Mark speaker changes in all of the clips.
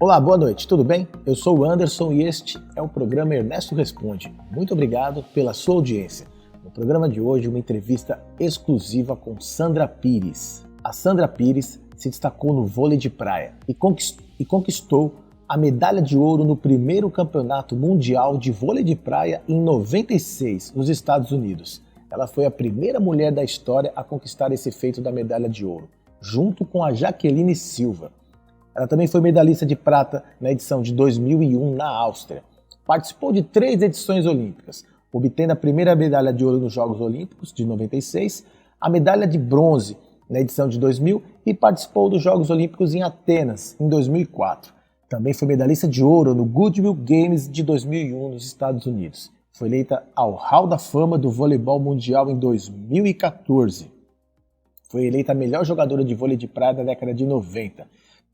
Speaker 1: Olá, boa noite, tudo bem? Eu sou o Anderson e este é o programa Ernesto Responde. Muito obrigado pela sua audiência. No programa de hoje, uma entrevista exclusiva com Sandra Pires. A Sandra Pires se destacou no vôlei de praia e conquistou a medalha de ouro no primeiro campeonato mundial de vôlei de praia em 96, nos Estados Unidos. Ela foi a primeira mulher da história a conquistar esse feito da medalha de ouro, junto com a Jaqueline Silva. Ela também foi medalhista de prata na edição de 2001 na Áustria. Participou de 3 edições olímpicas, obtendo a primeira medalha de ouro nos Jogos Olímpicos de 96, a medalha de bronze na edição de 2000 e participou dos Jogos Olímpicos em Atenas em 2004. Também foi medalhista de ouro no Goodwill Games de 2001 nos Estados Unidos. Foi eleita ao Hall da Fama do Voleibol Mundial em 2014. Foi eleita a melhor jogadora de vôlei de praia da década de 90.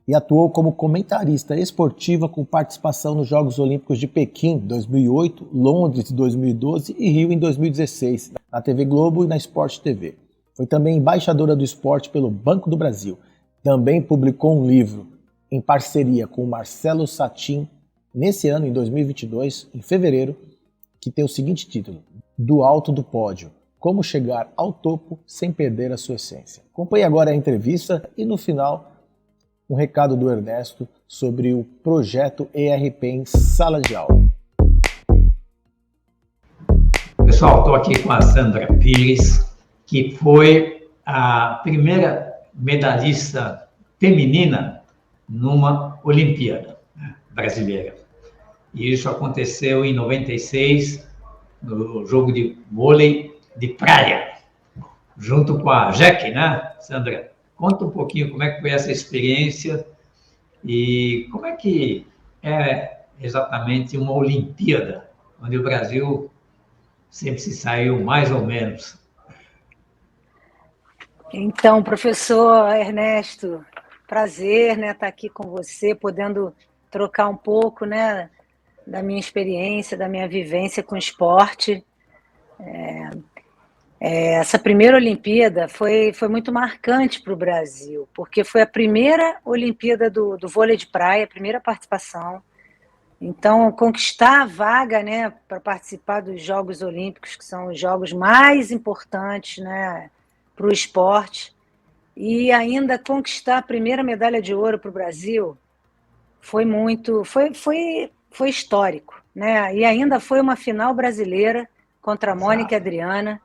Speaker 1: E atuou como comentarista esportiva com participação nos Jogos Olímpicos de Pequim 2008, Londres 2012 e Rio em 2016, na TV Globo e na Sport TV. Foi também embaixadora do esporte pelo Banco do Brasil. Também publicou um livro em parceria com Marcelo Satin, nesse ano, em 2022, em fevereiro, que tem o seguinte título: Do Alto do Pódio, como chegar ao topo sem perder a sua essência. Acompanhe agora a entrevista e no final um recado do Ernesto sobre o projeto ERP em sala de aula.
Speaker 2: Pessoal, estou aqui com a Sandra Pires, que foi a primeira medalhista feminina numa Olimpíada brasileira. E isso aconteceu em 96, no jogo de vôlei de praia, junto com a Jaque, né, Sandra? Conta um pouquinho como é que foi essa experiência e como é que é exatamente uma Olimpíada, onde o Brasil sempre se saiu mais ou menos.
Speaker 3: Então, professor Ernesto, prazer, né, estar aqui com você, podendo trocar um pouco, né, da minha experiência, da minha vivência com esporte. Essa primeira Olimpíada foi muito marcante para o Brasil, porque foi a primeira Olimpíada do vôlei de praia, a primeira participação. Então, conquistar a vaga, né, para participar dos Jogos Olímpicos, que são os jogos mais importantes, né, para o esporte, e ainda conquistar a primeira medalha de ouro para o Brasil, foi histórico, né? E ainda foi uma final brasileira contra a Mônica e a Adriana.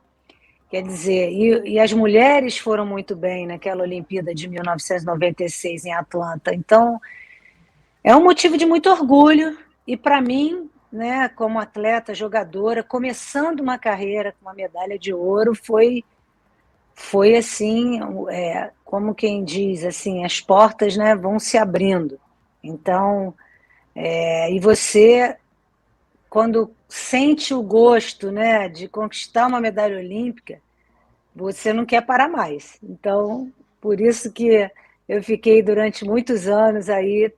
Speaker 3: Quer dizer, e as mulheres foram muito bem naquela Olimpíada de 1996 em Atlanta. Então, é um motivo de muito orgulho. E para mim, né, como atleta, jogadora, começando uma carreira com uma medalha de ouro, foi assim, como quem diz, assim, as portas, né, vão se abrindo. Então, e você, quando sente o gosto, né, de conquistar uma medalha olímpica, você não quer parar mais. Então, por isso que eu fiquei durante muitos anos aí,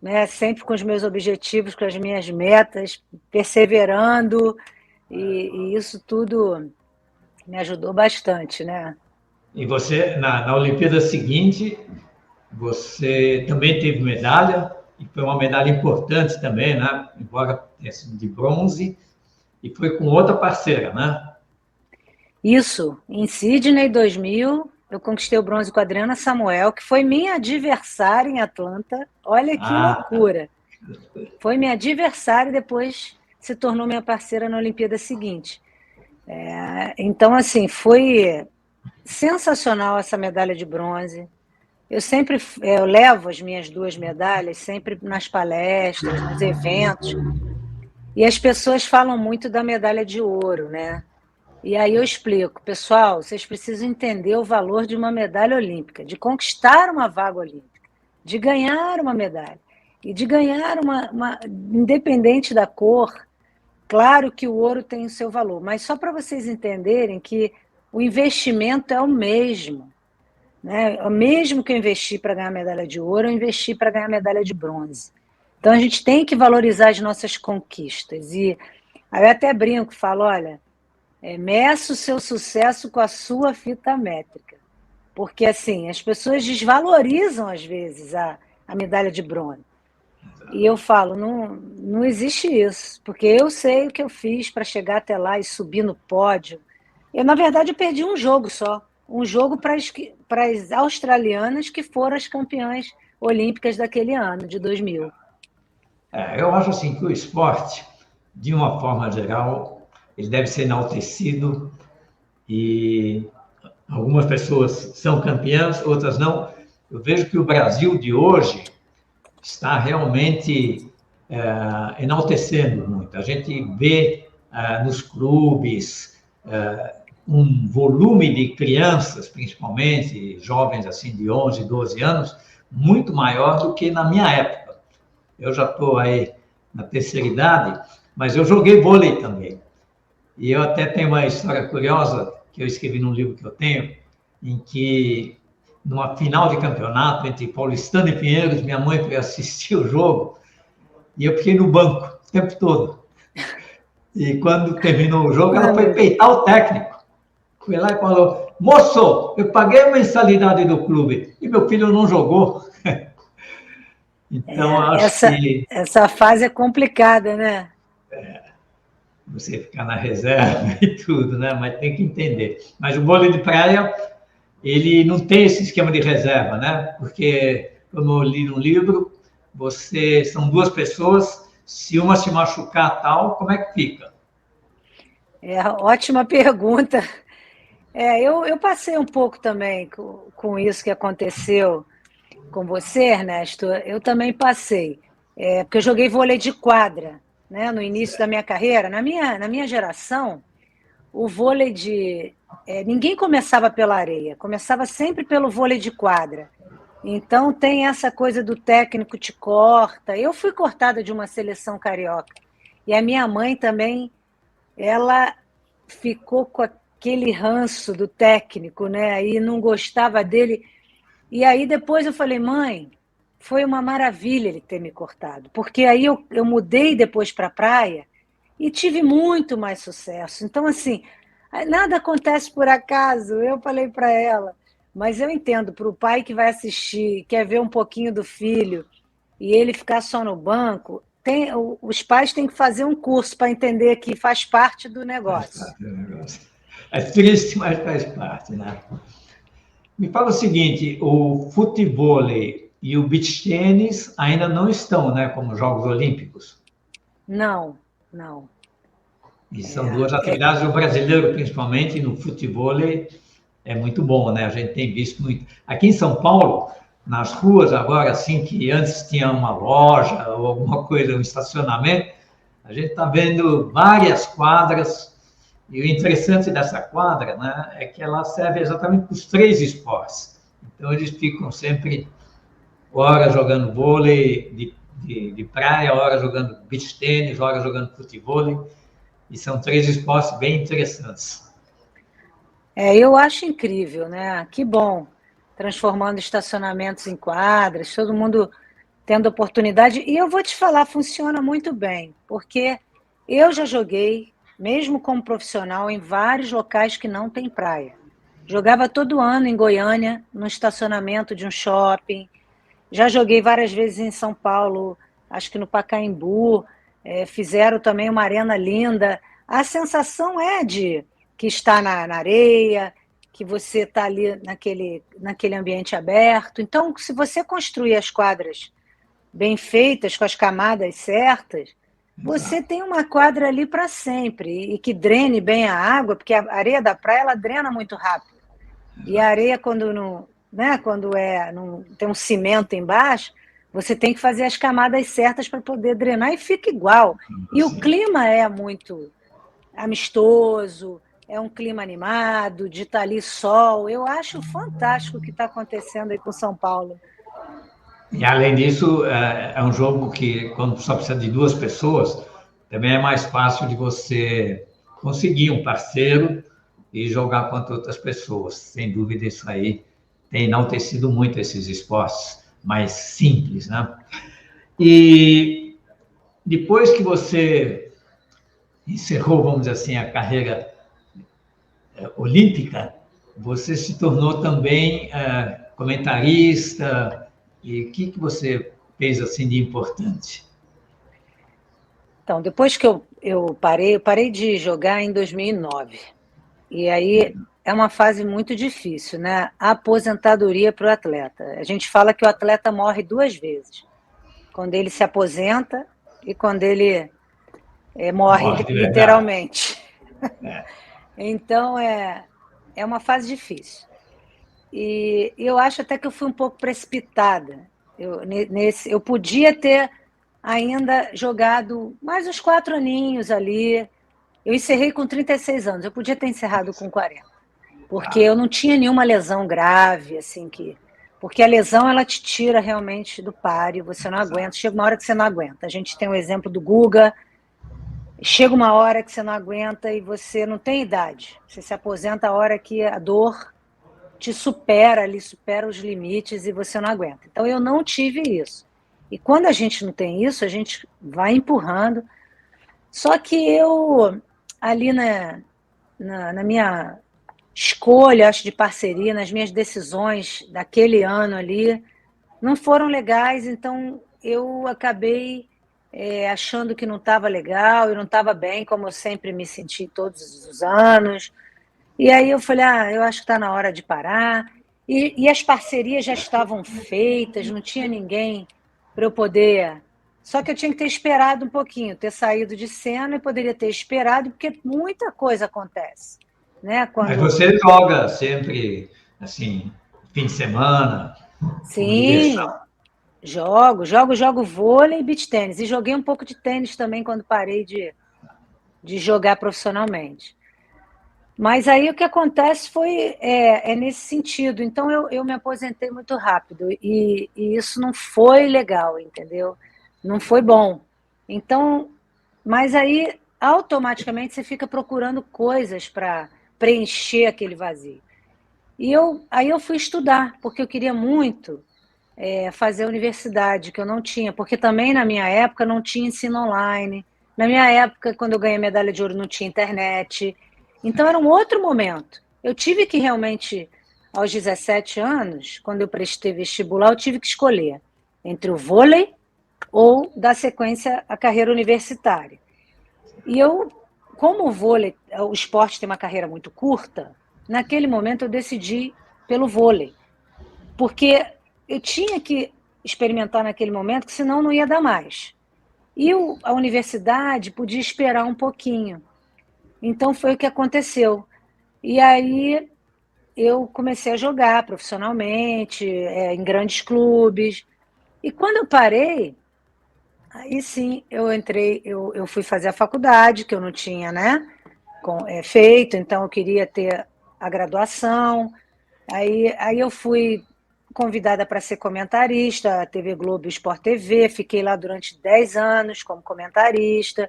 Speaker 3: né, sempre com os meus objetivos, com as minhas metas, perseverando, e isso tudo me ajudou bastante, né?
Speaker 2: E você, na Olimpíada seguinte, você também teve medalha, e foi uma medalha importante também, né? Embora tenha sido de bronze, e foi com outra parceira, né?
Speaker 3: Isso, em Sydney 2000, eu conquistei o bronze com a Adriana Samuel, que foi minha adversária em Atlanta. Olha que loucura! Foi minha adversária e depois se tornou minha parceira na Olimpíada seguinte. Então, assim, foi sensacional essa medalha de bronze. Eu levo as minhas 2 medalhas sempre nas palestras, nos eventos, e as pessoas falam muito da medalha de ouro, né? E aí eu explico, pessoal, vocês precisam entender o valor de uma medalha olímpica, de conquistar uma vaga olímpica, de ganhar uma medalha, e de ganhar independente da cor. Claro que o ouro tem o seu valor, mas só para vocês entenderem que o investimento é o mesmo, né? O mesmo que eu investi para ganhar a medalha de ouro, eu investi para ganhar a medalha de bronze. Então a gente tem que valorizar as nossas conquistas. E aí eu até brinco, falo, olha, meça o seu sucesso com a sua fita métrica. Porque, assim, as pessoas desvalorizam, às vezes, a medalha de bronze. E eu falo, não existe isso, porque eu sei o que eu fiz para chegar até lá e subir no pódio. Na verdade, eu perdi um jogo só. Um jogo para as australianas que foram as campeãs olímpicas daquele ano, de 2000.
Speaker 2: Eu acho assim que o esporte, de uma forma geral, ele deve ser enaltecido e algumas pessoas são campeãs, outras não. Eu vejo que o Brasil de hoje está realmente enaltecendo muito. A gente vê nos clubes um volume de crianças, principalmente jovens assim de 11, 12 anos, muito maior do que na minha época. Eu já estou aí na terceira idade, mas eu joguei vôlei também. E eu até tenho uma história curiosa que eu escrevi num livro que eu tenho, em que numa final de campeonato entre Paulistano e Pinheiros, minha mãe foi assistir o jogo e eu fiquei no banco o tempo todo. E quando terminou o jogo, ela foi peitar o técnico. Foi lá e falou: moço, eu paguei a mensalidade do clube e meu filho não jogou. Então, acho que
Speaker 3: essa fase é complicada, né?
Speaker 2: Você ficar na reserva e tudo, né? Mas tem que entender. Mas o vôlei de praia, ele não tem esse esquema de reserva, né? Porque, como eu li no livro, são duas pessoas, se uma se machucar tal, como é que fica?
Speaker 3: Ótima pergunta. Eu passei um pouco também com isso que aconteceu com você, Ernesto. Eu também passei, porque eu joguei vôlei de quadra, né, no início da minha carreira. Na minha geração, o vôlei ninguém começava pela areia, começava sempre pelo vôlei de quadra. Então tem essa coisa do técnico te corta. Eu fui cortada de uma seleção carioca. E a minha mãe também, ela ficou com aquele ranço do técnico, né? E não gostava dele. E aí depois eu falei, mãe, foi uma maravilha ele ter me cortado. Porque aí eu mudei depois para a praia e tive muito mais sucesso. Então, assim, nada acontece por acaso. Eu falei para ela. Mas eu entendo, para o pai que vai assistir, quer ver um pouquinho do filho, e ele ficar só no banco, os pais têm que fazer um curso para entender que faz parte do negócio.
Speaker 2: Faz parte do negócio. É triste, mas faz parte, né? Me fala o seguinte, o futevôlei e o beach tênis ainda não estão, né, como Jogos Olímpicos?
Speaker 3: Não.
Speaker 2: E são duas atividades, o brasileiro, principalmente, no futevôlei, é muito bom, né? A gente tem visto muito. Aqui em São Paulo, nas ruas agora, assim, que antes tinha uma loja ou alguma coisa, um estacionamento, a gente está vendo várias quadras, e o interessante dessa quadra, né, é que ela serve exatamente para os três esportes. Então, eles ficam sempre, hora jogando vôlei de praia, hora jogando beach tênis, hora jogando futevôlei, e são três esportes bem interessantes.
Speaker 3: Eu acho incrível, né? Que bom, transformando estacionamentos em quadras, todo mundo tendo oportunidade. E eu vou te falar, funciona muito bem, porque eu já joguei, mesmo como profissional, em vários locais que não tem praia. Jogava todo ano em Goiânia, no estacionamento de um shopping. Já joguei várias vezes em São Paulo, acho que no Pacaembu. Fizeram também uma arena linda. A sensação é de que está na areia, que você está ali naquele ambiente aberto. Então, se você construir as quadras bem feitas, com as camadas certas, você tem uma quadra ali para sempre e que drene bem a água, porque a areia da praia ela drena muito rápido. E a areia, quando não tem um cimento embaixo, você tem que fazer as camadas certas para poder drenar e fica igual. E o clima é muito amistoso, é um clima animado, de estar ali sol. Eu acho fantástico o que está acontecendo aí com São Paulo.
Speaker 2: E, além disso, é um jogo que, quando só precisa de duas pessoas, também é mais fácil de você conseguir um parceiro e jogar contra outras pessoas. Sem dúvida, isso aí tem enaltecido muito esses esportes mais simples, né? E depois que você encerrou, vamos dizer assim, a carreira olímpica, você se tornou também comentarista. E o que você fez assim de importante?
Speaker 3: Então, depois que eu parei de jogar em 2009. E aí é uma fase muito difícil, né? A aposentadoria para o atleta. A gente fala que o atleta morre 2 vezes. Quando ele se aposenta e quando ele morre
Speaker 2: Morre de verdade.
Speaker 3: literalmente.
Speaker 2: É.
Speaker 3: Então, é uma fase difícil. E eu acho até que eu fui um pouco precipitada. Eu podia ter ainda jogado mais uns 4 aninhos ali. Eu encerrei com 36 anos, eu podia ter encerrado com 40, porque eu não tinha nenhuma lesão grave, assim, porque a lesão, ela te tira realmente do páreo, você não aguenta, chega uma hora que você não aguenta. A gente tem o exemplo do Guga, chega uma hora que você não aguenta e você não tem idade, você se aposenta a hora que a dor te supera ali, supera os limites e você não aguenta. Então eu não tive isso. E quando a gente não tem isso, a gente vai empurrando. Só que eu, ali na minha escolha, acho, de parceria, nas minhas decisões daquele ano ali, não foram legais, então eu acabei achando que não estava legal, eu não estava bem, como eu sempre me senti todos os anos. E aí eu falei, eu acho que está na hora de parar. E as parcerias já estavam feitas, não tinha ninguém para eu poder. Só que eu tinha que ter esperado um pouquinho, ter saído de cena e poderia ter esperado, porque muita coisa acontece. Né?
Speaker 2: Mas
Speaker 3: Quando...
Speaker 2: você joga sempre, assim, fim de semana, por
Speaker 3: Sim,
Speaker 2: diversão?
Speaker 3: jogo vôlei e beach tênis. E joguei um pouco de tênis também quando parei de jogar profissionalmente. Mas aí o que acontece foi nesse sentido. Então eu me aposentei muito rápido e isso não foi legal, entendeu? Não foi bom. Então, mas aí automaticamente você fica procurando coisas para preencher aquele vazio. Aí eu fui estudar, porque eu queria muito fazer a universidade, que eu não tinha, porque também na minha época não tinha ensino online. Na minha época, quando eu ganhei medalha de ouro, não tinha internet. Então era um outro momento. Eu tive que realmente, aos 17 anos, quando eu prestei vestibular, eu tive que escolher entre o vôlei ou dar sequência à carreira universitária. E eu, como o vôlei, o esporte tem uma carreira muito curta, naquele momento eu decidi pelo vôlei, porque eu tinha que experimentar naquele momento, que senão não ia dar mais. E a universidade podia esperar um pouquinho. Então foi o que aconteceu. E aí eu comecei a jogar profissionalmente, em grandes clubes. E quando eu parei, aí sim eu fui fazer a faculdade, que eu não tinha, né, feito, então eu queria ter a graduação. Aí eu fui convidada para ser comentarista, TV Globo e Sport TV, fiquei lá durante 10 anos como comentarista.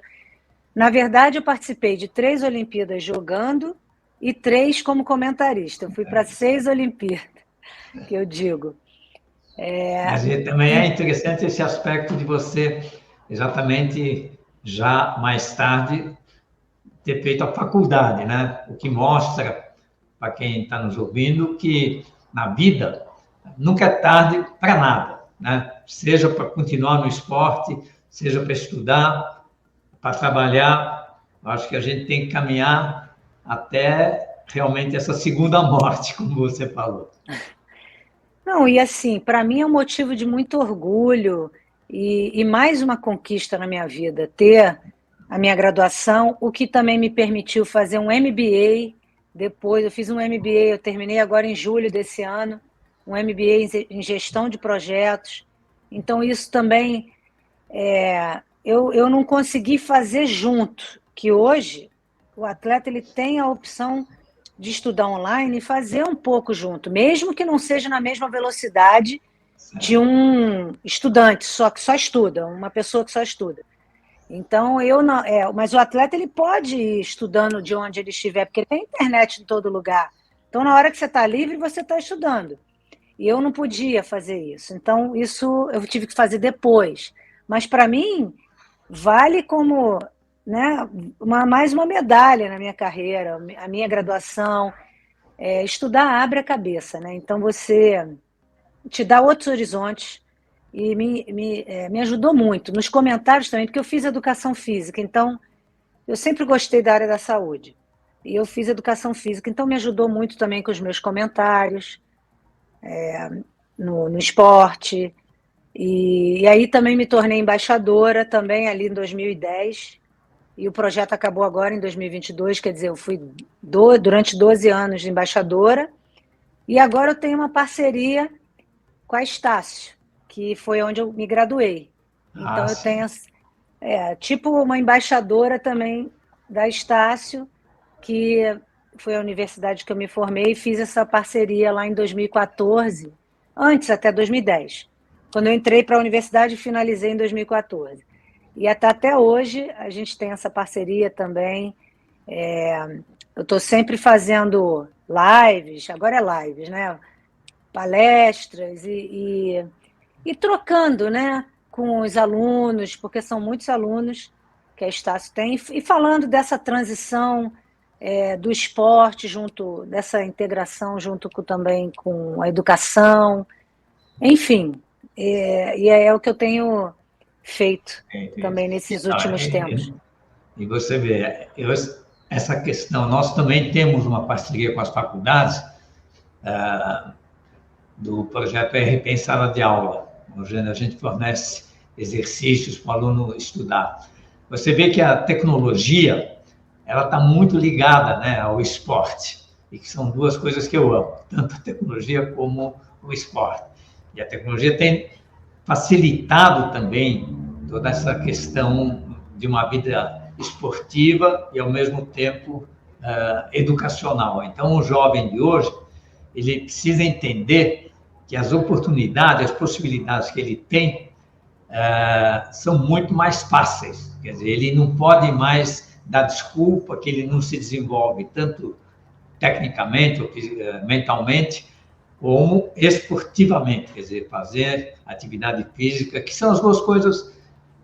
Speaker 3: Na verdade, eu participei de 3 Olimpíadas jogando e 3 como comentarista. Eu fui para 6 Olimpíadas, que eu digo.
Speaker 2: Mas também é interessante esse aspecto de você, exatamente já mais tarde, ter feito a faculdade, né? O que mostra, para quem está nos ouvindo, que na vida nunca é tarde para nada, né? Seja para continuar no esporte, seja para estudar, para trabalhar. Eu acho que a gente tem que caminhar até realmente essa segunda morte, como você falou.
Speaker 3: Não, e assim, para mim é um motivo de muito orgulho e mais uma conquista na minha vida, ter a minha graduação, o que também me permitiu fazer um MBA. Depois, eu fiz um MBA, eu terminei agora em julho desse ano, um MBA em gestão de projetos. Então, isso também eu não consegui fazer junto, que hoje o atleta ele tem a opção de estudar online e fazer um pouco junto, mesmo que não seja na mesma velocidade de um estudante só que só estuda, uma pessoa que só estuda. Então eu não, mas o atleta ele pode ir estudando de onde ele estiver, porque tem internet em todo lugar. Então na hora que você está livre você está estudando. E eu não podia fazer isso. Então isso eu tive que fazer depois. Mas para mim vale como, né, mais uma medalha na minha carreira, a minha graduação. Estudar abre a cabeça, né? Então você te dá outros horizontes e me ajudou muito. Nos comentários também, porque eu fiz educação física, então eu sempre gostei da área da saúde. E eu fiz educação física, então me ajudou muito também com os meus comentários no esporte. E aí também me tornei embaixadora, também ali em 2010, e o projeto acabou agora em 2022, quer dizer, eu fui durante 12 anos embaixadora, e agora eu tenho uma parceria com a Estácio, que foi onde eu me graduei. Então eu tenho tipo uma embaixadora também da Estácio, que foi a universidade que eu me formei, e fiz essa parceria lá em 2014, antes até 2010. Quando eu entrei para a universidade, finalizei em 2014. E até hoje a gente tem essa parceria também. Eu estou sempre fazendo lives, agora é lives, né? Palestras e trocando, né, com os alunos, porque são muitos alunos que a Estácio tem, e falando dessa transição do esporte, dessa integração junto também com a educação, enfim, e é o que eu tenho feito também nesses últimos tempos.
Speaker 2: E você vê, essa questão, nós também temos uma parceria com as faculdades do projeto RP em Sala de Aula, onde a gente fornece exercícios para o aluno estudar. Você vê que a tecnologia, ela está muito ligada, né, ao esporte, e que são duas coisas que eu amo, tanto a tecnologia como o esporte. E a tecnologia tem facilitado também toda essa questão de uma vida esportiva e, ao mesmo tempo, educacional. Então, o jovem de hoje, ele precisa entender que as oportunidades, as possibilidades que ele tem são muito mais fáceis. Quer dizer, ele não pode mais dar desculpa que ele não se desenvolve tanto tecnicamente ou mentalmente, como esportivamente, quer dizer, fazer atividade física, que são as duas coisas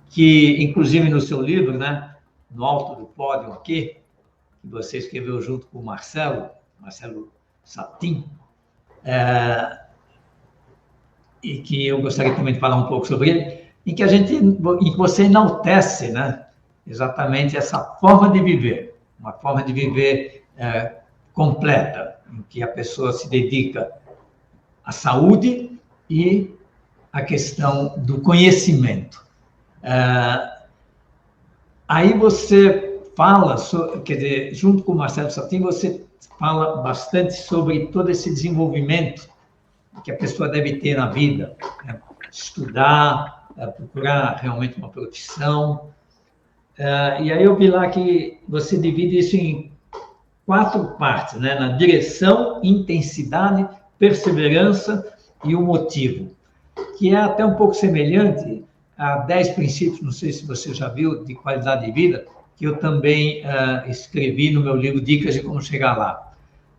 Speaker 2: que, inclusive no seu livro, né, no alto do pódio aqui, que você escreveu junto com o Marcelo Satin, e que eu gostaria também de falar um pouco sobre ele, em que você enaltece, né, exatamente essa forma de viver, uma forma de viver completa, em que a pessoa se dedica à saúde e à questão do conhecimento. Aí você fala, quer dizer, junto com o Marcelo Satin, você fala bastante sobre todo esse desenvolvimento que a pessoa deve ter na vida, né? Estudar, procurar realmente uma profissão. E aí eu vi lá que você divide isso em 4 partes, né? Na direção, intensidade, perseverança e o motivo, que é até um pouco semelhante a 10 princípios, não sei se você já viu, de qualidade de vida, que eu também escrevi no meu livro Dicas de Como Chegar Lá.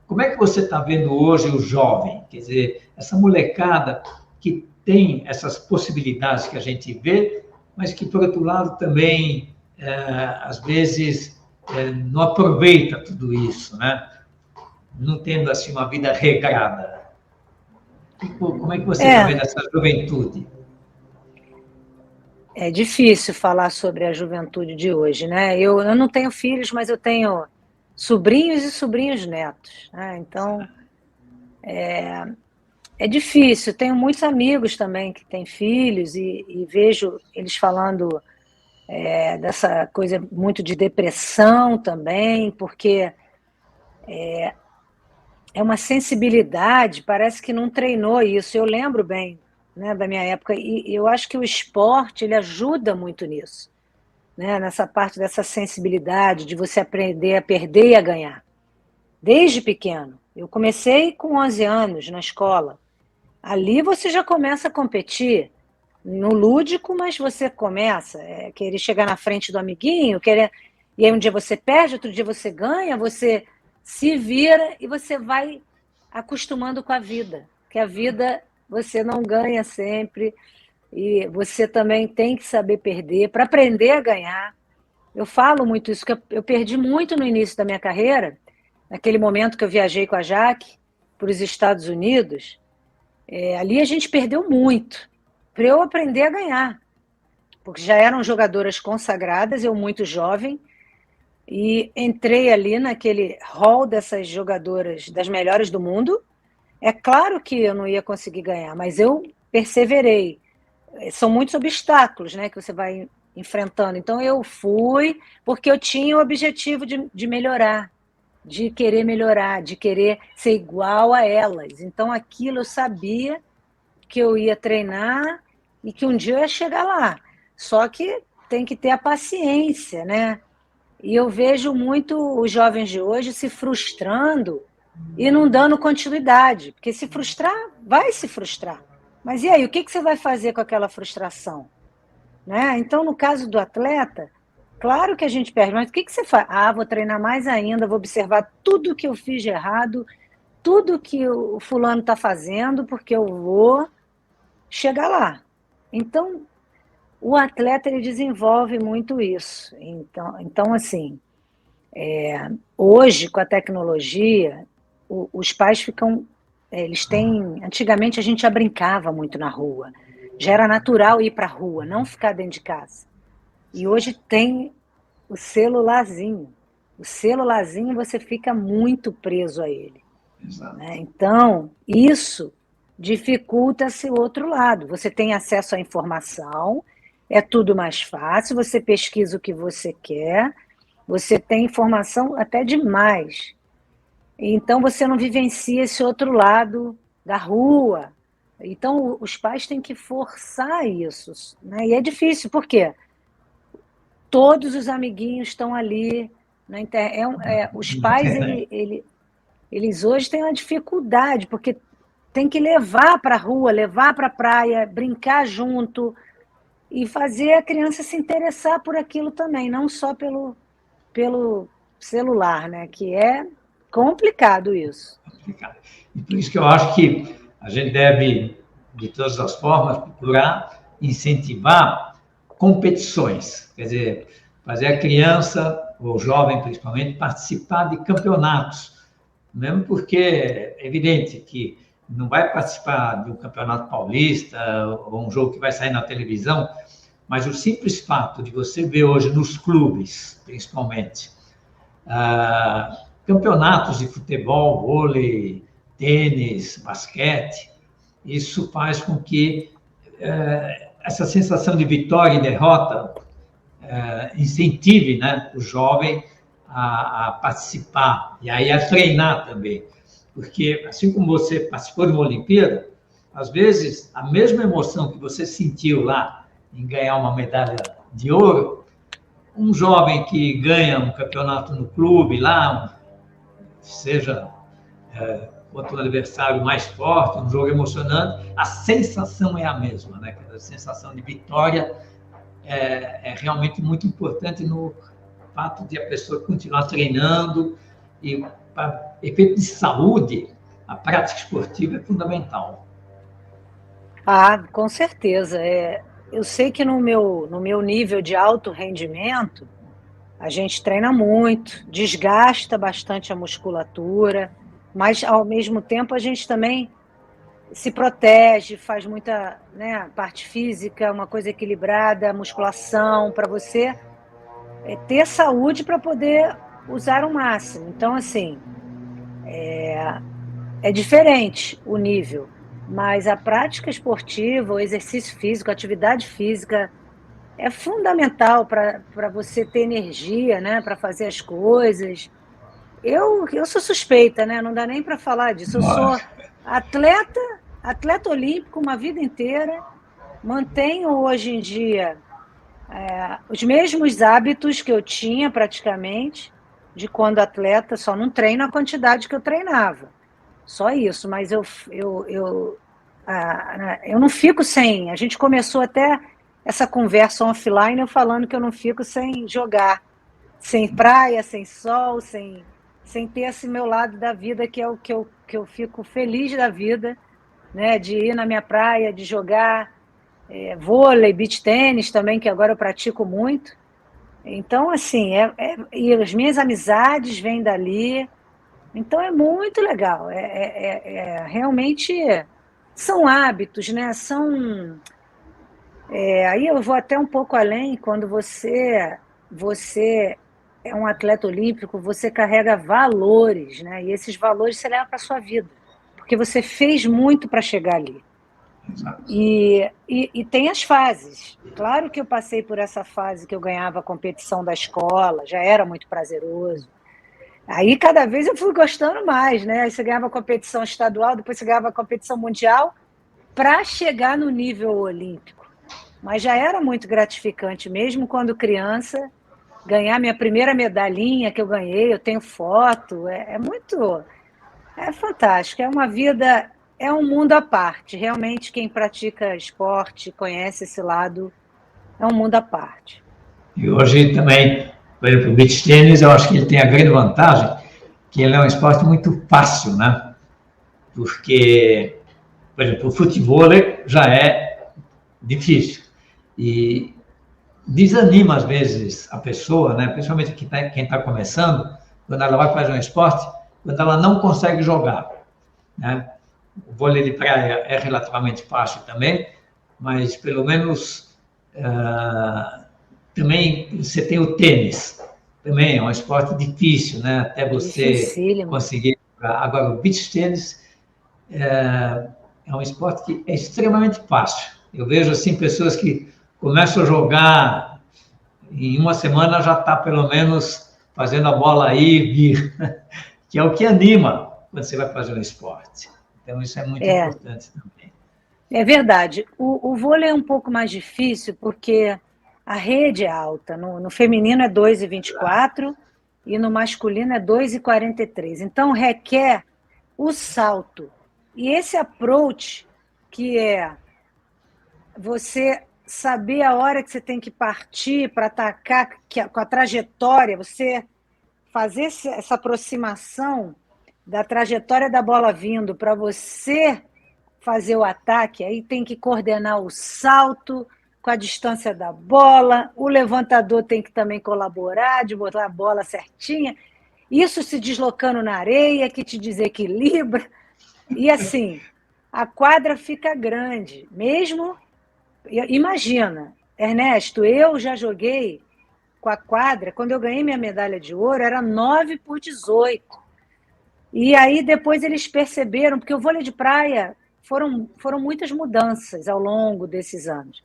Speaker 2: Como é que você está vendo hoje o jovem? Quer dizer, essa molecada que tem essas possibilidades que a gente vê, mas que, por outro lado, também, às vezes, não aproveita tudo isso, né? Não tendo, assim, uma vida regrada. Como é que você está vendo essa juventude?
Speaker 3: É difícil falar sobre a juventude de hoje, né? Eu não tenho filhos, mas eu tenho sobrinhos e sobrinhos netos, né? Então, é difícil. Tenho muitos amigos também que têm filhos e vejo eles falando dessa coisa muito de depressão também, porque é uma sensibilidade, parece que não treinou isso. Eu lembro bem, né, da minha época, e eu acho que o esporte ele ajuda muito nisso, né, nessa parte dessa sensibilidade, de você aprender a perder e a ganhar. Desde pequeno. Eu comecei com 11 anos na escola. Ali você já começa a competir no lúdico, mas você começa a querer chegar na frente do amiguinho, e aí um dia você perde, outro dia você ganha, você se vira e você vai acostumando com a vida, que a vida você não ganha sempre, e você também tem que saber perder para aprender a ganhar. Eu falo muito isso, que eu perdi muito no início da minha carreira, naquele momento que eu viajei com a Jaque para os Estados Unidos. Ali a gente perdeu muito, para eu aprender a ganhar. Porque já eram jogadoras consagradas, eu muito jovem, e entrei ali naquele hall dessas jogadoras das melhores do mundo. É claro que eu não ia conseguir ganhar, mas eu perseverei. São muitos obstáculos, né, que você vai enfrentando. Então eu fui porque eu tinha o objetivo de melhorar, de querer ser igual a elas. Então aquilo eu sabia que eu ia treinar e que um dia eu ia chegar lá. Só que tem que ter a paciência, né? E eu vejo muito os jovens de hoje se frustrando e não dando continuidade, porque se frustrar, vai se frustrar. Mas e aí, o que você vai fazer com aquela frustração? Né? Então, no caso do atleta, claro que a gente perde, mas o que você faz? Ah, vou treinar mais ainda, vou observar tudo que eu fiz de errado, tudo que o fulano está fazendo, porque eu vou chegar lá. Então, o atleta ele desenvolve muito isso. Então assim, hoje, com a tecnologia, os pais ficam. Eles têm. Antigamente a gente já brincava muito na rua. Já era natural ir para a rua, não ficar dentro de casa. E hoje tem o celularzinho. O celularzinho você fica muito preso a ele. Né? Então, isso dificulta esse outro lado. Você tem acesso à informação, é tudo mais fácil, você pesquisa o que você quer, você tem informação até demais. Então, você não vivencia esse outro lado da rua. Então, os pais têm que forçar isso. Né? E é difícil, por quê? Todos os amiguinhos estão ali. Na os pais, eles hoje têm uma dificuldade, porque tem que levar para a rua, levar para a praia, brincar junto e fazer a criança se interessar por aquilo também, não só pelo celular, né? Que é complicado isso.
Speaker 2: E por isso que eu acho que a gente deve, de todas as formas, procurar incentivar competições. Quer dizer, fazer a criança, ou jovem principalmente, participar de campeonatos. Mesmo porque é evidente que não vai participar de um campeonato paulista ou um jogo que vai sair na televisão, mas o simples fato de você ver hoje nos clubes, principalmente, campeonatos de futebol, vôlei, tênis, basquete, isso faz com que essa sensação de vitória e derrota incentive, né, o jovem a participar e aí a treinar também. Porque, assim como você participou de uma Olimpíada, às vezes, a mesma emoção que você sentiu lá em ganhar uma medalha de ouro, um jovem que ganha um campeonato no clube lá, seja contra um adversário mais forte, um jogo emocionante, a sensação é a mesma, né? A sensação de vitória é realmente muito importante no fato de a pessoa continuar treinando e para efeito de saúde, a prática esportiva é fundamental.
Speaker 3: Com certeza. Eu sei que no meu nível de alto rendimento, a gente treina muito, desgasta bastante a musculatura, mas, ao mesmo tempo, a gente também se protege, faz muita, né, parte física, uma coisa equilibrada, musculação, para você ter saúde para poder usar o máximo. Então, assim, é diferente o nível, mas a prática esportiva, o exercício físico, a atividade física é fundamental para você ter energia, né, para fazer as coisas. Eu sou suspeita, né? Não dá nem para falar disso. Eu sou atleta olímpico uma vida inteira, mantenho hoje em dia os mesmos hábitos que eu tinha praticamente de quando atleta, só não treino a quantidade que eu treinava. Só isso, mas eu não fico sem. A gente começou até essa conversa offline eu falando que eu não fico sem jogar, sem praia, sem sol, sem ter esse meu lado da vida, que é o que eu fico feliz da vida, né? De ir na minha praia, de jogar vôlei, beach tênis também, que agora eu pratico muito. Então, assim, e as minhas amizades vêm dali. Então, é muito legal. Realmente, são hábitos, né? Aí eu vou até um pouco além, quando você é um atleta olímpico, você carrega valores, né? E esses valores você leva para a sua vida, porque você fez muito para chegar ali.
Speaker 2: Exato.
Speaker 3: E tem as fases. Claro que eu passei por essa fase que eu ganhava a competição da escola, já era muito prazeroso. Aí cada vez eu fui gostando mais, né? Aí você ganhava a competição estadual, depois você ganhava a competição mundial, para chegar no nível olímpico. Mas já era muito gratificante, mesmo quando criança, ganhar minha primeira medalhinha que eu ganhei, eu tenho foto, é fantástico, é uma vida, é um mundo à parte. Realmente, quem pratica esporte, conhece esse lado, é um mundo à parte.
Speaker 2: E hoje também, por exemplo, o beach tênis, eu acho que ele tem a grande vantagem que ele é um esporte muito fácil, né? Porque, por exemplo, o futebol já é difícil. E desanima, às vezes, a pessoa, né? Principalmente quem está começando, quando ela vai fazer um esporte, quando ela não consegue jogar, né? O vôlei de praia é relativamente fácil também, mas pelo menos também você tem o tênis, também é um esporte difícil, né? Até você
Speaker 3: Dificílimo.
Speaker 2: conseguir jogar. Agora, o beach tênis é um esporte que é extremamente fácil. Eu vejo assim pessoas que começam a jogar, em uma semana já está pelo menos fazendo a bola aí vir, que é o que anima quando você vai fazer um esporte. Então, isso é muito importante também.
Speaker 3: É verdade. O vôlei é um pouco mais difícil porque a rede é alta. No feminino é 2,24 e no masculino é 2,43. Então, requer o salto. E esse approach, que é você saber a hora que você tem que partir para atacar, com a trajetória, você fazer essa aproximação da trajetória da bola vindo para você fazer o ataque, aí tem que coordenar o salto com a distância da bola, o levantador tem que também colaborar, de botar a bola certinha, isso se deslocando na areia, que te desequilibra, e assim, a quadra fica grande, mesmo, imagina, Ernesto, eu já joguei com a quadra, quando eu ganhei minha medalha de ouro, era 9/18, e aí depois eles perceberam, porque o vôlei de praia foram muitas mudanças ao longo desses anos.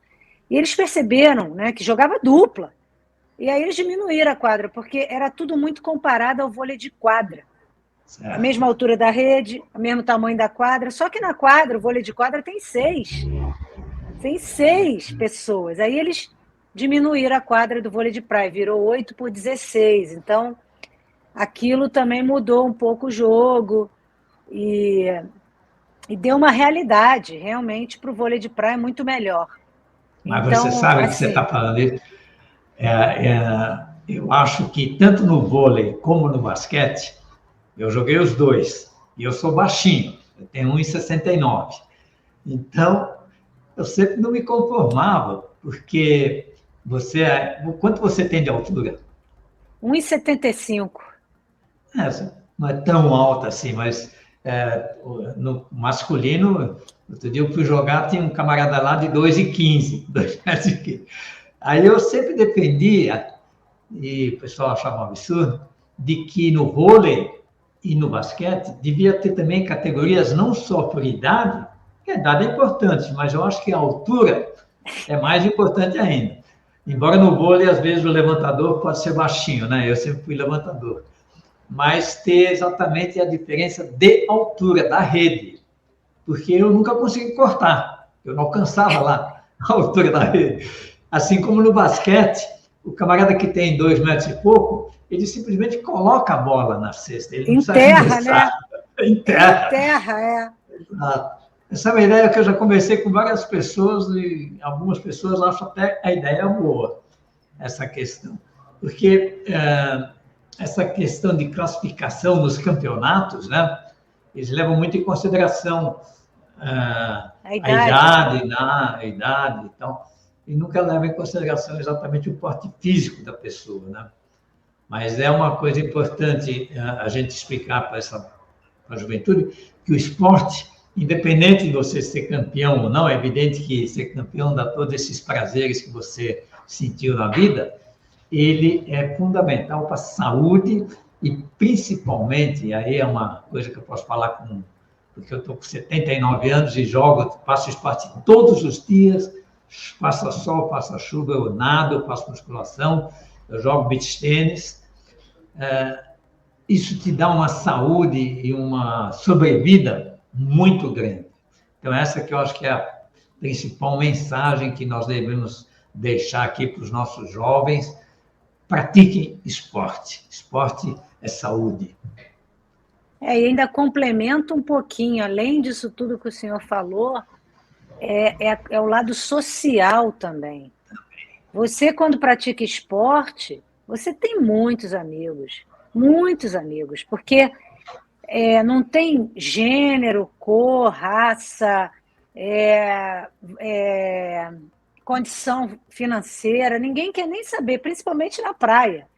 Speaker 3: E eles perceberam, né, que jogava dupla. E aí eles diminuíram a quadra, porque era tudo muito comparado ao vôlei de quadra. Certo. A mesma altura da rede, o mesmo tamanho da quadra. Só que na quadra, o vôlei de quadra tem 6. Tem 6 pessoas. Aí eles diminuíram a quadra do vôlei de praia, virou 8/16. Então, aquilo também mudou um pouco o jogo e deu uma realidade, realmente, para o vôlei de praia muito melhor.
Speaker 2: Mas então, você sabe assim, que você está falando isso? Eu acho que tanto no vôlei como no basquete, eu joguei os dois, e eu sou baixinho, eu tenho 1,69. Então, eu sempre não me conformava, porque quanto você tem de altura?
Speaker 3: 1,75.
Speaker 2: Não é tão alta assim, mas no masculino, outro dia eu fui jogar, tinha um camarada lá de 2,15, 2,15. Aí eu sempre defendia, e o pessoal achava um absurdo, de que no vôlei e no basquete devia ter também categorias não só por idade, que a idade é importante, mas eu acho que a altura é mais importante ainda. Embora no vôlei, às vezes, o levantador pode ser baixinho, né? Eu sempre fui levantador. Mas ter exatamente a diferença de altura da rede, porque eu nunca consegui cortar, eu não alcançava lá a altura da rede. Assim como no basquete, o camarada que tem 2 metros e pouco, ele simplesmente coloca a bola na cesta. Ele não
Speaker 3: terra, né?
Speaker 2: Em terra.
Speaker 3: Em terra, é.
Speaker 2: Essa é uma ideia que eu já conversei com várias pessoas e algumas pessoas acham até a ideia boa, essa questão. Porque essa questão de classificação nos campeonatos, né? Eles levam muito em consideração a idade e tal, e nunca levam em consideração exatamente o porte físico da pessoa, né? Mas é uma coisa importante a gente explicar para a juventude que o esporte independente de você ser campeão ou não, é evidente que ser campeão dá todos esses prazeres que você sentiu na vida, ele é fundamental para a saúde e principalmente, aí é uma coisa que eu posso falar porque eu estou com 79 anos e jogo, faço esporte todos os dias, faça sol, faça chuva, eu nado, eu faço musculação, eu jogo beach tênis. Isso te dá uma saúde e uma sobrevida muito grande. Então, essa que eu acho que é a principal mensagem que nós devemos deixar aqui para os nossos jovens. Pratiquem esporte. Esporte é saúde.
Speaker 3: E ainda complemento um pouquinho, além disso tudo que o senhor falou, é o lado social também. Você, quando pratica esporte, você tem muitos amigos, porque não tem gênero, cor, raça, condição financeira, ninguém quer nem saber, principalmente na praia,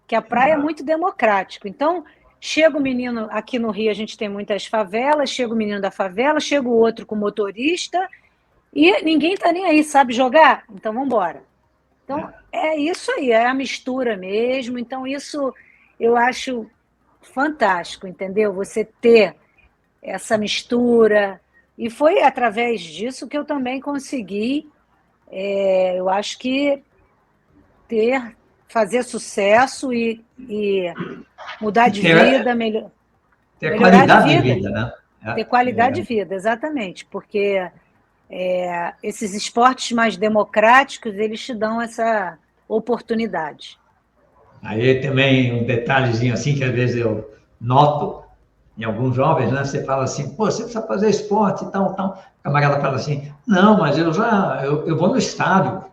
Speaker 3: que a praia é muito democrático. Então, chega o menino, aqui no Rio a gente tem muitas favelas, chega o menino da favela, chega o outro com motorista, e ninguém está nem aí, sabe jogar? Então, vamos embora. Então, é isso aí, é a mistura mesmo. Então, isso eu acho fantástico, entendeu? Você ter essa mistura. E foi através disso que eu também consegui, eu acho que fazer sucesso e mudar de vida,
Speaker 2: ter qualidade de vida, né?
Speaker 3: Ter qualidade de vida, exatamente, porque esses esportes mais democráticos, eles te dão essa oportunidade.
Speaker 2: Aí também um detalhezinho assim que às vezes eu noto em alguns jovens, né? Você fala assim, pô, você precisa fazer esporte e tal. O camarada fala assim, não, mas eu vou no estádio.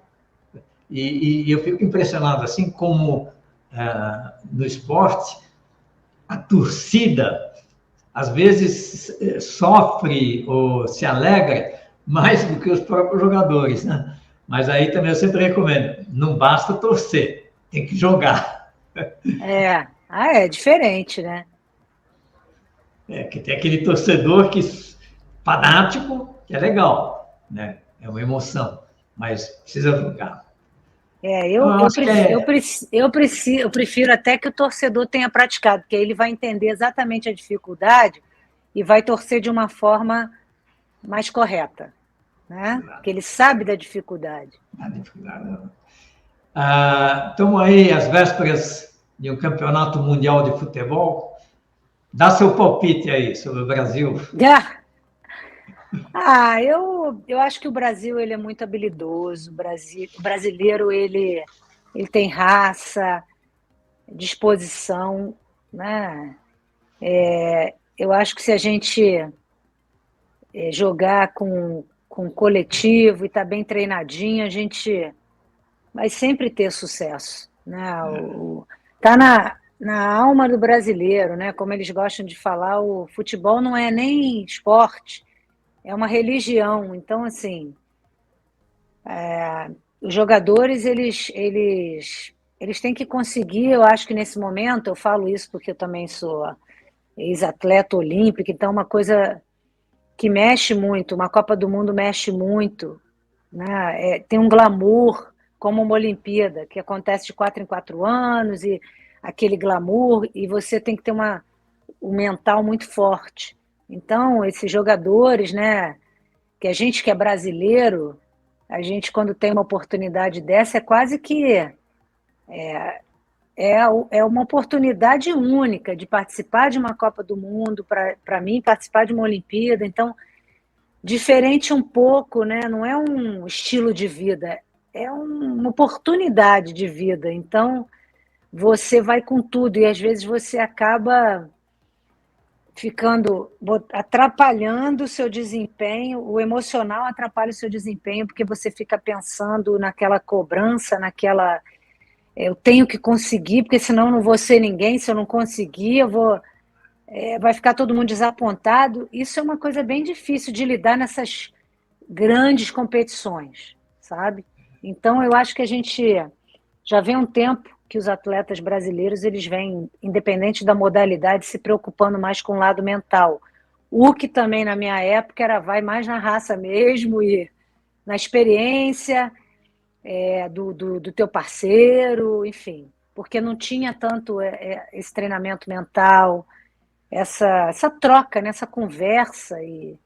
Speaker 2: E eu fico impressionado, assim como no esporte, a torcida às vezes sofre ou se alegra mais do que os próprios jogadores, né? Mas aí também eu sempre recomendo, não basta torcer, tem que jogar.
Speaker 3: É diferente, né?
Speaker 2: Que tem aquele torcedor fanático, que é legal, né? É uma emoção, mas precisa jogar.
Speaker 3: Eu prefiro até que o torcedor tenha praticado, porque aí ele vai entender exatamente a dificuldade e vai torcer de uma forma mais correta, né? Porque ele sabe da dificuldade.
Speaker 2: Estamos aí às vésperas de um campeonato mundial de futebol. Dá seu palpite aí sobre o Brasil.
Speaker 3: Eu acho que o Brasil ele é muito habilidoso. O brasileiro ele tem raça, disposição, né? Eu acho que se a gente jogar com coletivo e estar bem treinadinho, a gente vai sempre ter sucesso, né? Tá na alma do brasileiro, né? Como eles gostam de falar, o futebol não é nem esporte, é uma religião. Então, assim, os jogadores, eles têm que conseguir, eu acho que nesse momento, eu falo isso porque eu também sou ex-atleta olímpica, então é uma coisa que mexe muito, uma Copa do Mundo mexe muito, né? Tem um glamour, como uma Olimpíada, que acontece de 4 em 4 anos, e aquele glamour, e você tem que ter um mental muito forte. Então, esses jogadores, né, que a gente que é brasileiro, a gente quando tem uma oportunidade dessa, é quase que uma oportunidade única de participar de uma Copa do Mundo, para mim, participar de uma Olimpíada. Então, diferente um pouco, né? Não é um estilo de vida, é uma oportunidade de vida. Então, você vai com tudo e às vezes você acaba atrapalhando o seu desempenho, o emocional atrapalha o seu desempenho, porque você fica pensando naquela cobrança, eu tenho que conseguir, porque senão eu não vou ser ninguém, se eu não conseguir, vai ficar todo mundo desapontado. Isso é uma coisa bem difícil de lidar nessas grandes competições, sabe? Então, eu acho que a gente já vem um tempo que os atletas brasileiros, eles vêm, independente da modalidade, se preocupando mais com o lado mental. O que também na minha época era vai mais na raça mesmo e na experiência do teu parceiro, enfim, porque não tinha tanto esse treinamento mental, essa troca, né, essa conversa e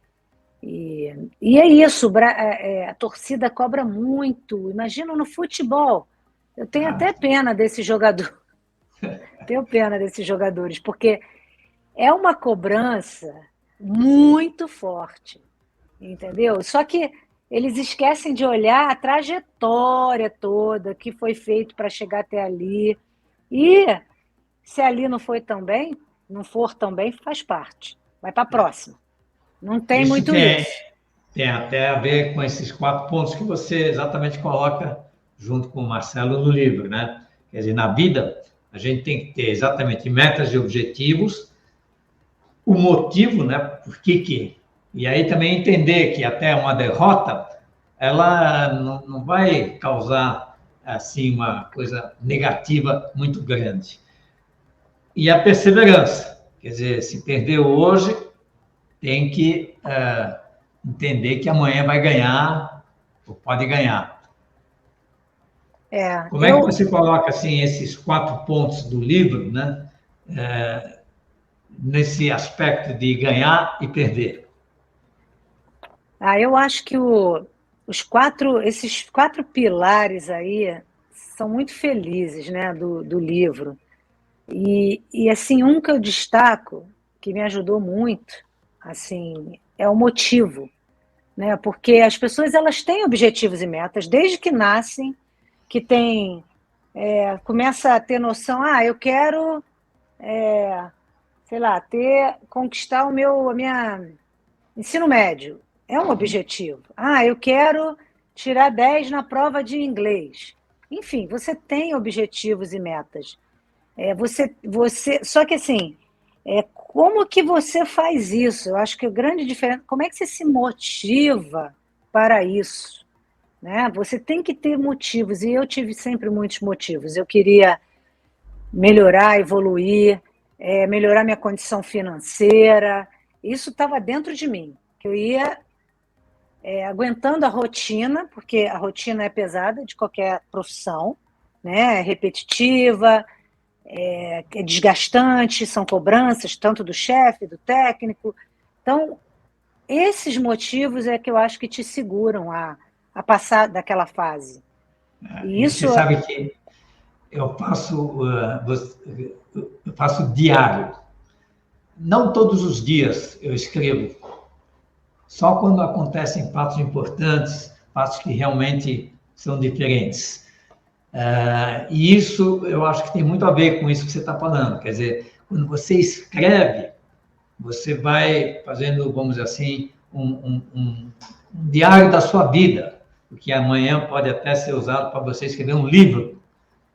Speaker 3: é isso, a torcida cobra muito. Imagina no futebol. Eu tenho até pena desses jogadores. Tenho pena desses jogadores, porque é uma cobrança muito forte, entendeu? Só que eles esquecem de olhar a trajetória toda que foi feito para chegar até ali. E se ali não foi tão bem, não for tão bem, faz parte. Vai para a próxima. Não tem
Speaker 2: Isso
Speaker 3: muito
Speaker 2: tem,
Speaker 3: isso.
Speaker 2: tem até a ver com esses 4 pontos que você exatamente coloca junto com o Marcelo no livro, né? Quer dizer, na vida, a gente tem que ter exatamente metas e objetivos, o motivo, né? Por que que... E aí também entender que até uma derrota, ela não vai causar, assim, uma coisa negativa muito grande. E a perseverança. Quer dizer, se perdeu hoje, tem que entender que amanhã vai ganhar, ou pode ganhar. Como é que você coloca assim, esses 4 pontos do livro, né? Nesse aspecto de ganhar e perder?
Speaker 3: Eu acho que esses 4 pilares aí são muito felizes, né, do livro. E assim, um que eu destaco, que me ajudou muito, assim, é o motivo, né? Porque as pessoas elas têm objetivos e metas desde que nascem, que começa a ter noção, eu quero, sei lá, conquistar a minha ensino médio. É um objetivo. Eu quero tirar 10 na prova de inglês. Enfim, você tem objetivos e metas. Só que assim, como que você faz isso? Eu acho que a grande diferença, como é que você se motiva para isso? Né? Você tem que ter motivos, e eu tive sempre muitos motivos. Eu queria melhorar, evoluir, melhorar minha condição financeira. Isso estava dentro de mim, que eu ia aguentando a rotina, porque a rotina é pesada de qualquer profissão, né? É repetitiva, é desgastante, são cobranças tanto do chefe, do técnico. Então, esses motivos é que eu acho que te seguram a passar daquela fase.
Speaker 2: E isso... Você sabe que eu faço diário. Não todos os dias eu escrevo. Só quando acontecem fatos importantes, fatos que realmente são diferentes. E isso eu acho que tem muito a ver com isso que você está falando. Quer dizer, quando você escreve, você vai fazendo, vamos dizer assim, um diário da sua vida, porque amanhã pode até ser usado para você escrever um livro,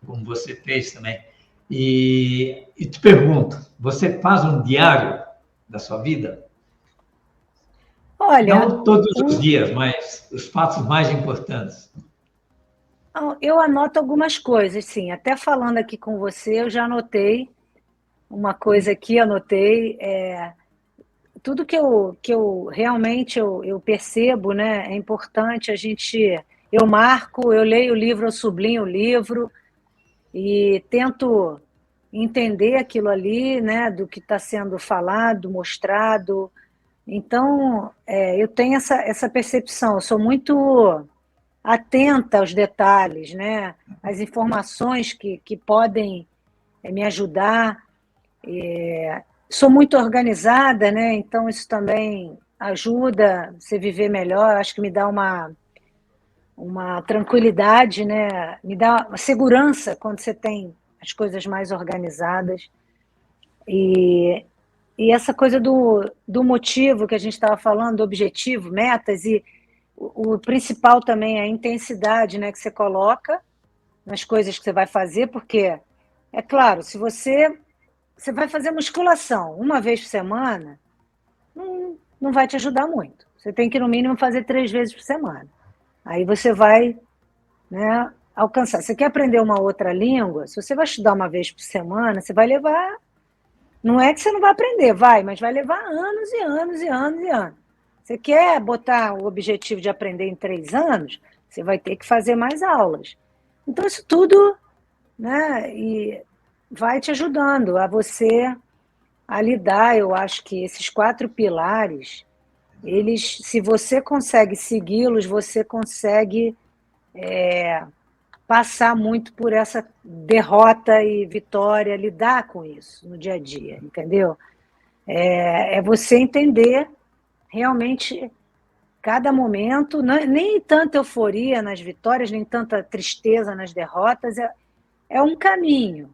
Speaker 2: como você fez também. E te pergunto, você faz um diário da sua vida?
Speaker 3: Olha,
Speaker 2: não todos os dias, mas os fatos mais importantes.
Speaker 3: Eu anoto algumas coisas, sim. Até falando aqui com você, eu já anotei uma coisa aqui, anotei. Tudo que eu realmente eu percebo, né? É importante a gente... Eu marco, eu leio o livro, eu sublinho o livro e tento entender aquilo ali, né? Do que está sendo falado, mostrado. Então, eu tenho essa percepção. Eu sou muito atenta aos detalhes, né? As informações que podem me ajudar. Sou muito organizada, né? Então isso também ajuda você viver melhor. Acho que me dá uma tranquilidade, né? Me dá uma segurança quando você tem as coisas mais organizadas. E essa coisa do motivo que a gente estava falando, do objetivo, metas, e o principal também é a intensidade, né, que você coloca nas coisas que você vai fazer, porque, é claro, se você vai fazer musculação uma vez por semana, não vai te ajudar muito. Você tem que, no mínimo, fazer 3 vezes por semana. Aí você vai, né, alcançar. Você quer aprender uma outra língua? Se você vai estudar uma vez por semana, você vai levar Não é que você não vai aprender, mas vai levar anos e anos e anos e anos. Você quer botar o objetivo de aprender em 3 anos, você vai ter que fazer mais aulas. Então, isso tudo, né, e vai te ajudando a você a lidar. Eu acho que esses 4 pilares, eles, se você consegue segui-los, você consegue passar muito por essa derrota e vitória, lidar com isso no dia a dia, entendeu? É você entender realmente cada momento, nem tanta euforia nas vitórias, nem tanta tristeza nas derrotas, é um caminho,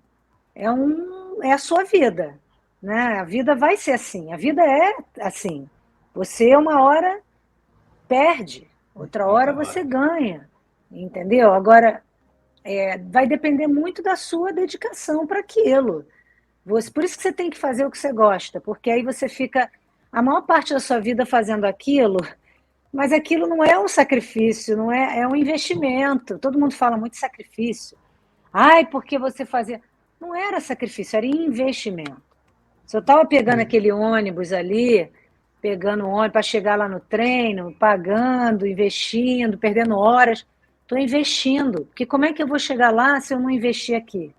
Speaker 3: é a sua vida, né? A vida vai ser assim, a vida é assim. Você uma hora perde, outra hora você ganha, entendeu? Agora, vai depender muito da sua dedicação para aquilo. Por isso que você tem que fazer o que você gosta, porque aí você fica a maior parte da sua vida fazendo aquilo, mas aquilo não é um sacrifício, não é um investimento. Todo mundo fala muito de sacrifício. Ai, porque você fazia... Não era sacrifício, era investimento. Se eu estava pegando aquele ônibus ali, pegando o ônibus para chegar lá no treino, pagando, investindo, perdendo horas, estou investindo. Porque como é que eu vou chegar lá se eu não investir aqui?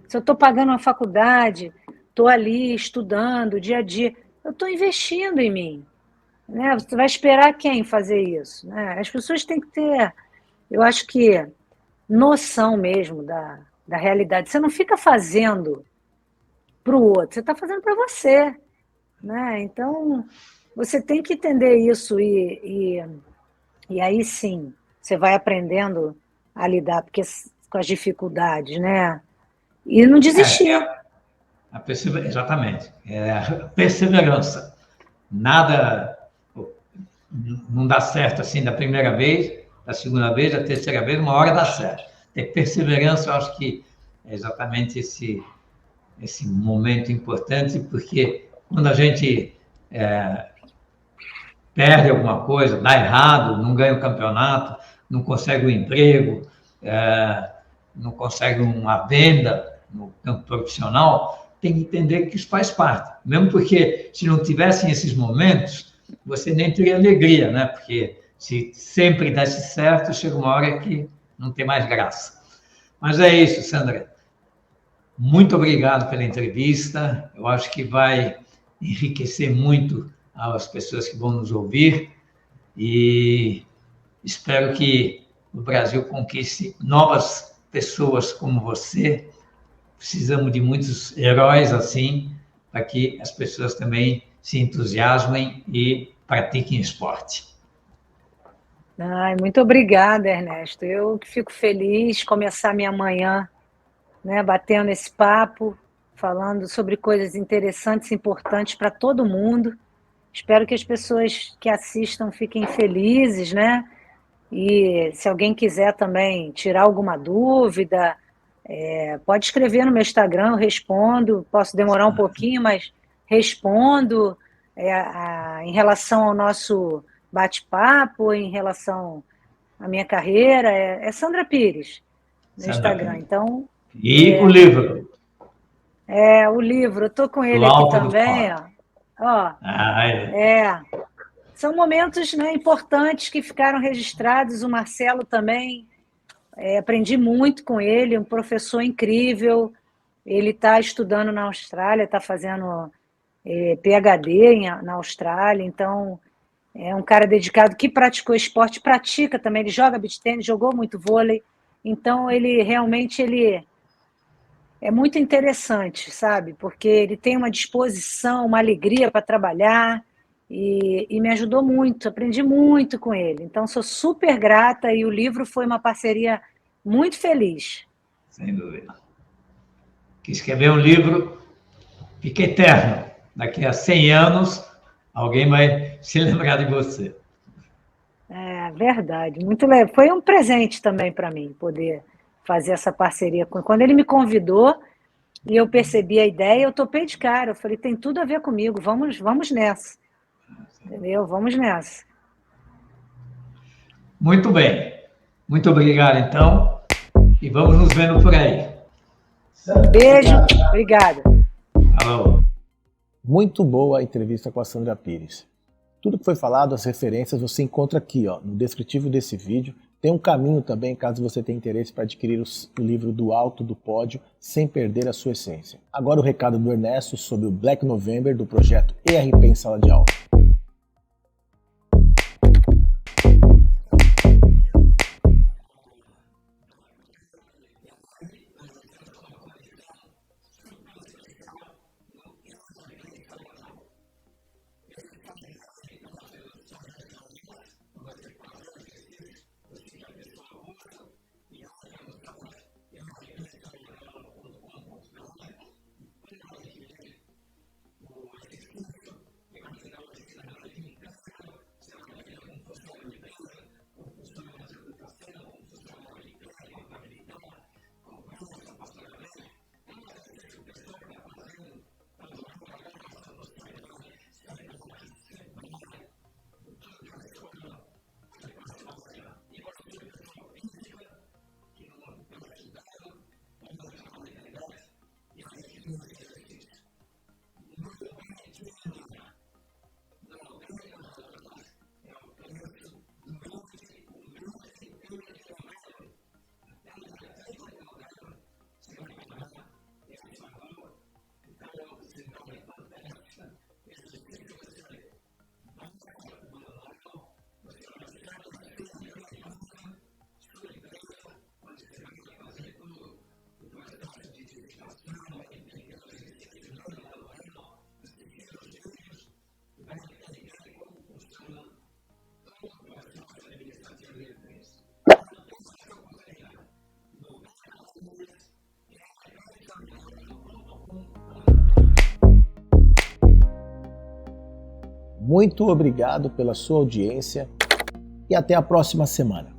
Speaker 3: Se eu estou pagando uma faculdade, estou ali estudando dia a dia, eu estou investindo em mim. Né? Você vai esperar quem fazer isso? Né? As pessoas têm que ter, eu acho que, noção mesmo da realidade. Você não fica fazendo para o outro, você está fazendo para você. Né? Então, você tem que entender isso e aí sim, você vai aprendendo a lidar com as dificuldades, né? E não desistir.
Speaker 2: Exatamente. A perseverança. Nada não dá certo assim da primeira vez, da segunda vez, da terceira vez, uma hora dá certo. Ter perseverança, eu acho que é exatamente esse momento importante, porque quando a gente perde alguma coisa, dá errado, não ganha o campeonato, não consegue um emprego, não consegue uma venda no campo profissional, tem que entender que isso faz parte. Mesmo porque, se não tivessem esses momentos, você nem teria alegria, né? Porque se sempre desse certo, chega uma hora que não tem mais graça. Mas é isso, Sandra. Muito obrigado pela entrevista. Eu acho que vai enriquecer muito as pessoas que vão nos ouvir e espero que o Brasil conquiste novas pessoas como você. Precisamos de muitos heróis assim, para que as pessoas também se entusiasmem e pratiquem esporte.
Speaker 3: Ai, muito obrigada, Ernesto. Eu que fico feliz de começar minha manhã, né, batendo esse papo, falando sobre coisas interessantes e importantes para todo mundo. Espero que as pessoas que assistam fiquem felizes, né? E se alguém quiser também tirar alguma dúvida, pode escrever no meu Instagram, eu respondo. Posso demorar um pouquinho, mas respondo em relação ao nosso bate-papo, em relação à minha carreira. É Sandra Pires no Instagram. Então,
Speaker 2: e o livro?
Speaker 3: O livro, eu estou com ele aqui também. São momentos, né, importantes que ficaram registrados. O Marcelo também, aprendi muito com ele, um professor incrível. Ele está estudando na Austrália, está fazendo PhD na Austrália, então é um cara dedicado que praticou esporte, pratica também, ele joga beach tênis, jogou muito vôlei, então ele realmente é muito interessante, sabe? Porque ele tem uma disposição, uma alegria para trabalhar e me ajudou muito, aprendi muito com ele. Então, sou super grata e o livro foi uma parceria muito feliz.
Speaker 2: Sem dúvida. Que escrever um livro fica eterno. Daqui a 100 anos, alguém vai se lembrar de você.
Speaker 3: É verdade, muito legal. Foi um presente também para mim poder fazer essa parceria. Quando ele me convidou e eu percebi a ideia, eu topei de cara. Eu falei, tem tudo a ver comigo, vamos nessa. Entendeu? Vamos nessa.
Speaker 2: Muito bem. Muito obrigado, então. E vamos nos vendo por aí.
Speaker 3: Um beijo. Obrigada.
Speaker 2: Alô.
Speaker 1: Muito boa a entrevista com a Sandra Pires. Tudo que foi falado, as referências, você encontra aqui, no descritivo desse vídeo. Tem um caminho também, caso você tenha interesse, para adquirir o livro Do Alto do Pódio, sem perder a sua essência. Agora o recado do Ernesto sobre o Black November do projeto ERP em Sala de Aula. Muito obrigado pela sua audiência e até a próxima semana.